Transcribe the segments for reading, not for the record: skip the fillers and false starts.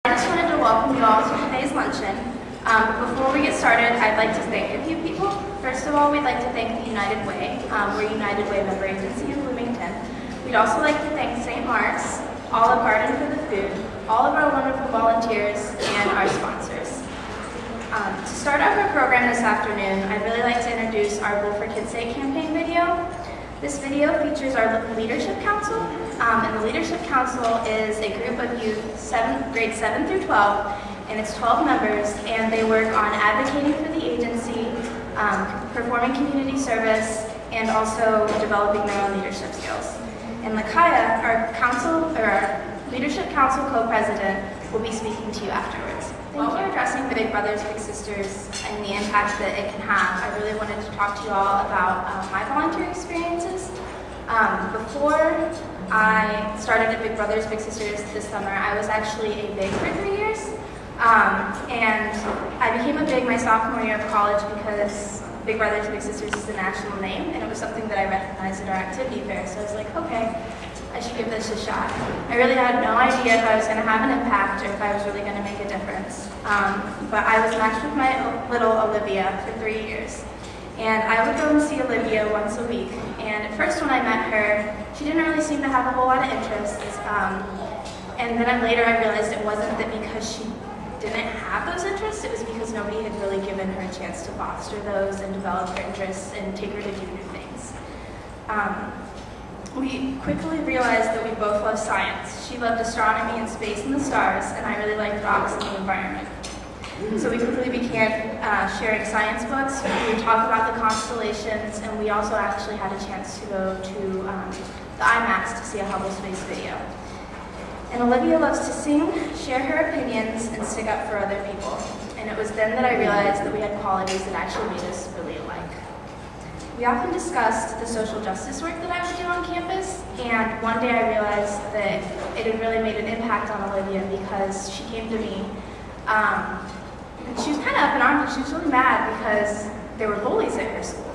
I just wanted to welcome you all to today's luncheon. Before we get started, I'd like to thank a few people. First of all, we'd like to thank the United Way. We're a United Way member agency in Bloomington. We'd also like to thank St. Mark's, Olive Garden for the food, all of our wonderful volunteers, and our sponsors. To start off our program this afternoon, I'd really like to introduce our Bull for Kids' Sake campaign video. This video features our Leadership Council, and the Leadership Council is a group of youth, grades 7 through 12, and it's 12 members, and they work on advocating for the agency, performing community service, and also developing their own leadership skills. And Lakaya, our Leadership Council co-president, will be speaking to you afterwards. While we're addressing the Big Brothers, Big Sisters, and the impact that it can have, I really wanted to talk to you all about my volunteer experiences. Before I started at Big Brothers, Big Sisters this summer, I was actually a Big for 3 years. And I became a Big my sophomore year of college because Big Brothers, Big Sisters is the national name, and it was something that I recognized at our activity fair. So I was like, okay, I should give this a shot. I really had no idea if I was going to have an impact or if I was really going to make a difference. But I was matched with my little Olivia for 3 years. And I would go and see Olivia once a week. And at first when I met her, she didn't really seem to have a whole lot of interests. And then later I realized it wasn't that because she didn't have those interests, it was because nobody had really given her a chance to foster those and develop her interests and take her to do new things. We quickly realized that we both love science. She loved astronomy and space and the stars, and I really liked rocks and the environment. So we quickly began sharing science books. We would talk about the constellations, and we also actually had a chance to go to the IMAX to see a Hubble space video. And Olivia loves to sing, share her opinions, and stick up for other people. And it was then that I realized that we had qualities that actually made us really alike. We often discussed the social justice work that I would do on campus, and one day I realized that it had really made an impact on Olivia because she came to me, and she was kind of up in arms, and she was really mad because there were bullies at her school,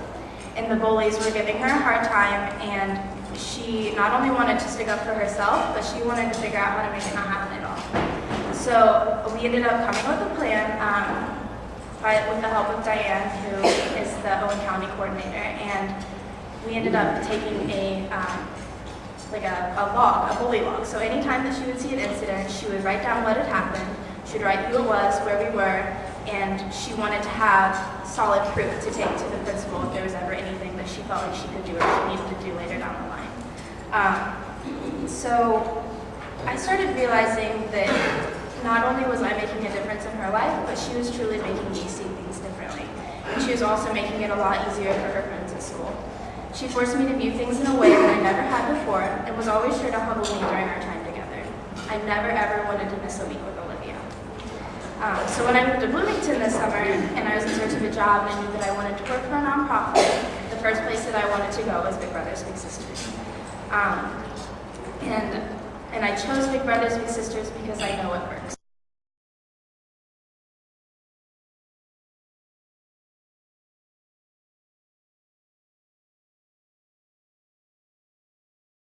and the bullies were giving her a hard time, and she not only wanted to stick up for herself, but she wanted to figure out how to make it not happen at all. So we ended up coming up with a plan, with the help of Diane, who is the Owen County coordinator, and we ended up taking a log, a bully log. So anytime that she would see an incident, she would write down what had happened, she'd write who it was, where we were, and she wanted to have solid proof to take to the principal if there was ever anything that she felt like she could do or she needed to do later down the line. So I started realizing that not only was I making a difference in her life, but she was truly making me see things differently. And she was also making it a lot easier for her friends at school. She forced me to view things in a way that I never had before, and was always sure to humble me during our time together. I never ever wanted to miss a week with Olivia. So when I moved to Bloomington this summer, and I was in search of a job, and I knew that I wanted to work for a nonprofit, the first place that I wanted to go was Big Brothers, Big Sisters. And I chose Big Brothers Big Sisters because I know it works.